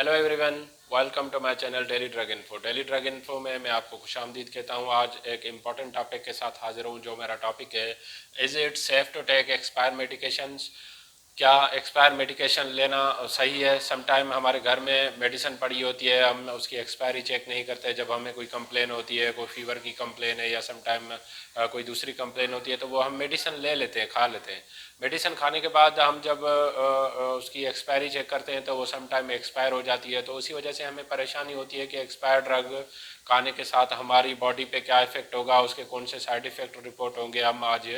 Hello everyone, welcome to my channel daily drug info. Daily drug info में मैं आपको खुशामदीद कहता हूँ। आज एक इम्पॉर्टेंट टॉपिक के साथ हाजिर हूँ। जो मेरा टॉपिक है, is it safe to take expire medications. क्या एक्सपायर मेडिकेशन लेना सही है? समटाइम हमारे घर में मेडिसिन पड़ी होती है, हम उसकी एक्सपायरी चेक नहीं करते। जब हमें कोई कंप्लेन होती है, कोई फीवर की कंप्लेन है या समटाइम कोई दूसरी कंप्लेन होती है, तो वो हम मेडिसिन ले लेते हैं, खा लेते हैं। मेडिसिन खाने के बाद हम जब उसकी एक्सपायरी चेक करते हैं तो वो समटाइम एक्सपायर हो जाती है। तो उसी वजह से हमें परेशानी होती है कि एक्सपायर ड्रग खाने के साथ हमारी बॉडी पे क्या इफेक्ट होगा, उसके कौन से साइड इफेक्ट रिपोर्ट होंगे, हम आज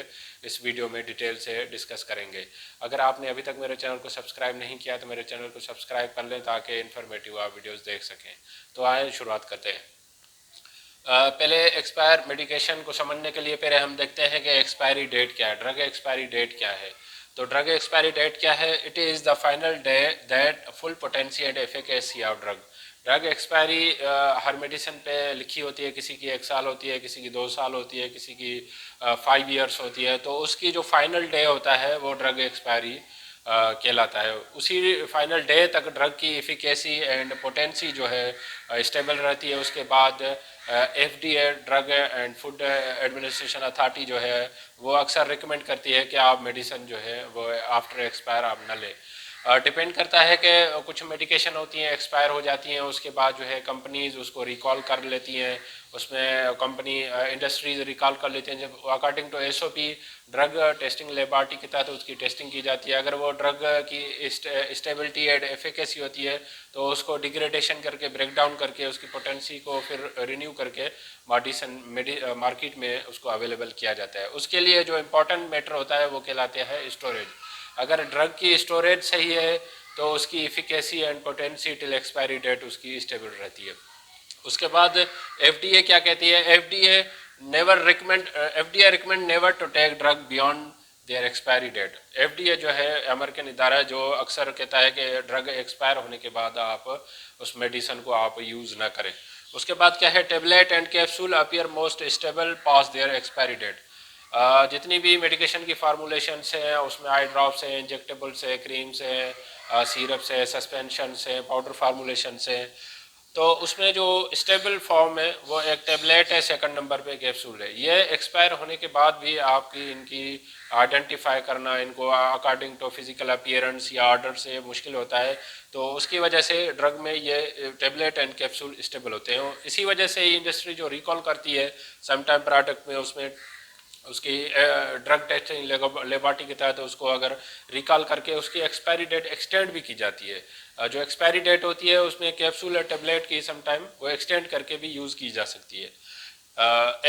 इस वीडियो में डिटेल से डिस्कस करेंगे। अगर आपने अभी तक मेरे चैनल को सब्सक्राइब नहीं किया तो मेरे चैनल को सब्सक्राइब कर लें ताकि इन्फॉर्मेटिव आप वीडियोस देख सकें। तो आए शुरुआत करते हैं। पहले एक्सपायर मेडिकेशन को समझने के लिए पहले हम देखते हैं कि एक्सपायरी डेट क्या है, ड्रग एक्सपायरी डेट क्या है। तो ड्रग एक्सपायरी डेट क्या है? It is the final day that full potency and efficacy of drug. Drug expiry her medicine पे लिखी होती है। किसी की 1 साल होती है, किसी की 2 साल होती है, किसी की 5 ईयर्स होती है। तो उसकी जो फाइनल डे होता है वो ड्रग एक्सपायरी कहलाता है। उसी फाइनल डे तक ड्रग की इफिकेसी एंड पोटेंसी जो है स्टेबल रहती है। उसके बाद FDA drug and food administration authority जो है वो अक्सर रिकमेंड करती है कि आप मेडिसिन जो है वो आफ्टर एक्सपायर आप न लें। डिपेंड करता है कि कुछ मेडिकेशन होती हैं एक्सपायर हो जाती हैं, उसके बाद जो है कंपनीज उसको रिकॉल कर लेती हैं। उसमें कंपनी इंडस्ट्रीज रिकॉल कर लेती हैं। जब according to SOP drug testing laboratory के तहत उसकी टेस्टिंग की जाती है। अगर वो ड्रग की स्टेबिलिटी एंड एफिकेसी होती है तो उसको डिग्रेडेशन करके, ब्रेक डाउन करके, उसकी पोटेंसी को फिर रिन्यू करके मार्केट में उसको अवेलेबल किया जाता है। उसके लिए जो इम्पोर्टेंट मैटर होता है वो कहलाते हैं स्टोरेज। अगर ड्रग की स्टोरेज सही है तो उसकी efficacy and potency till expiry date उसकी स्टेबल रहती है। उसके बाद FDA क्या कहती है? FDA recommend never to take drug beyond their expiry date. FDA जो है अमेरिकन इदारा है जो अक्सर कहता है कि ड्रग एक्सपायर होने के बाद आप उस मेडिसिन को आप यूज़ ना करें। उसके बाद क्या है? Tablet and capsule appear most stable past their expiry date. जितनी भी मेडिकेशन की फार्मूलेशंस हैं उसमें आई ड्रॉप्स हैं, इंजेक्टेबल्स है, क्रीम्स हैं, सिरप्स है, सस्पेंशन है, पाउडर फार्मूलेशंस हैं। तो उसमें जो स्टेबल फॉर्म है वो एक टेबलेट है, सेकंड नंबर पे कैप्सूल है। ये एक्सपायर होने के बाद भी आपकी इनकी आइडेंटिफाई करना, इनको अकॉर्डिंग टू फिजिकल अपीयरेंस या ऑर्डर से मुश्किल होता है। तो उसकी वजह से ड्रग में ये टेबलेट एंड कैप्सूल स्टेबल होते हैं। इसी वजह से इंडस्ट्री जो रिकॉल करती है समटाइम प्रोडक्ट में, उसमें उसकी ड्रग टेस्टिंग लेबॉरेटरी के तहत उसको अगर रिकॉल करके उसकी एक्सपायरी डेट एक्सटेंड भी की जाती है। जो एक्सपायरी डेट होती है उसमें कैप्सूल या टेबलेट की समटाइम वो एक्सटेंड करके भी यूज़ की जा सकती है।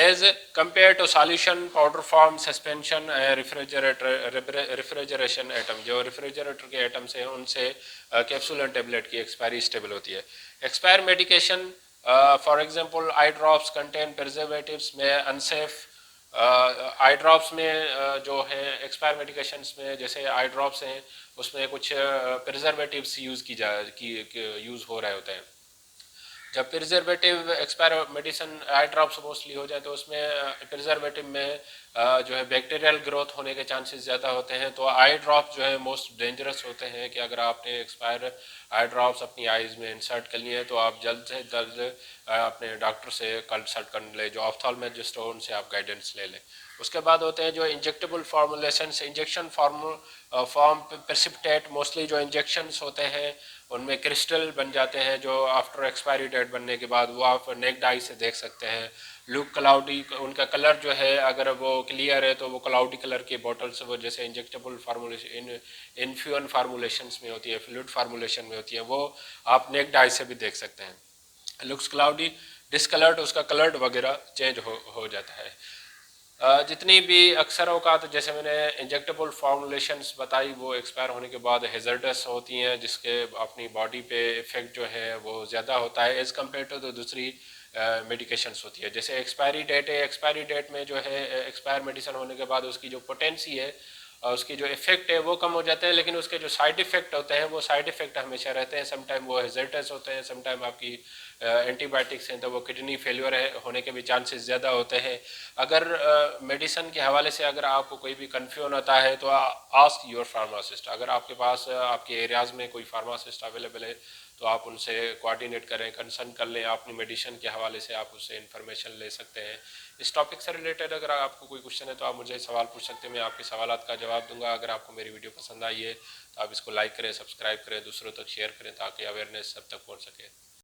As compare to solution, powder form, suspension, refrigeration item, जो रेफ्रिजरेटर के आइटम्स हैं उनसे कैप्सूल एंड टेबलेट की एक्सपायरी स्टेबल होती है। Expire medication for example eye drops contain preservatives में अनसेफ। आई ड्रॉप्स में जो है एक्सपायर मेडिकेशंस में जैसे आई ड्रॉप्स हैं उसमें कुछ प्रिजर्वेटिव्स यूज़ हो रहे होते हैं। जब preservative expire medicine eye drops mostly हो जाए तो उसमें प्रिजर्वेटिव में जो है बैक्टीरियल ग्रोथ होने के चांसेस ज़्यादा होते हैं। तो आई ड्रॉप्स जो है मोस्ट डेंजरस होते हैं कि अगर आपने एक्सपायर आई ड्रॉप्स अपनी आइज़ में इंसर्ट कर लिए हैं तो आप जल्द से जल्द अपने डॉक्टर से कंसल्ट कर लें, जो ऑफ्थाल्मोलॉजिस्ट हो उनसे आप गाइडेंस ले लें। उसके बाद होते हैं जो injectable formulations, injection form precipitate, mostly जो इंजेक्शंस होते हैं उनमें क्रिस्टल बन जाते हैं जो आफ्टर एक्सपायरी डेट बनने के बाद वो आप नेक्ड आई से देख सकते हैं। लुक क्लाउडी, उनका कलर जो है अगर वो क्लियर है तो वो क्लाउडी कलर के बॉटल्स वो जैसे इंजेक्टेबल फार्मूलेशन इन्फ्यून फार्मूलेशंस में होती है, फ्लूइड फार्मूलेशन में होती है, वो आप नेक्ड आई से भी देख सकते हैं। लुक्स क्लाउडी, डिसकलर्ड, उसका कलर्ड वगैरह चेंज हो जाता है। जितनी भी अक्सर औकात जैसे मैंने इंजेक्टेबल फार्मूलेशंस बताई वो एक्सपायर होने के बाद हेजर्डस होती हैं, जिसके अपनी बॉडी पे इफेक्ट जो है वो ज़्यादा होता है एज़ कम्पेयर टू दूसरी मेडिकेशंस होती है। जैसे एक्सपायरी डेट है, एक्सपायरी डेट में जो है एक्सपायर मेडिसिन होने के बाद उसकी जो पोटेंसी है, उसकी जो इफेक्ट है वो कम हो जाते हैं, लेकिन उसके जो साइड इफेक्ट होते हैं वो साइड इफेक्ट हमेशा रहते हैं। समटाइम वो हेजर्टस होते हैं, समटाइम आपकी एंटीबायोटिक्स हैं तो वो किडनी फेलियर होने के भी चांसेस ज़्यादा होते हैं। अगर मेडिसिन के हवाले से अगर आपको कोई भी कन्फ्यूजन होता है तो आस्क योर फार्मासिस्ट। अगर आपके पास आपके एरियाज़ में कोई फार्मासिस्ट अवेलेबल है तो आप उनसे कोऑर्डिनेट करें, कंसल्ट कर लें, अपनी मेडिसिन के हवाले से आप उससे इन्फॉर्मेशन ले सकते हैं। इस टॉपिक से रिलेटेड अगर आपको कोई क्वेश्चन है तो आप मुझे सवाल पूछ सकते हैं, मैं आपके सवालात का जवाब दूंगा। अगर आपको मेरी वीडियो पसंद आई है तो आप इसको लाइक करें, सब्सक्राइब करें, दूसरों तक शेयर करें ताकि अवेयरनेस सब तक पहुँच सके।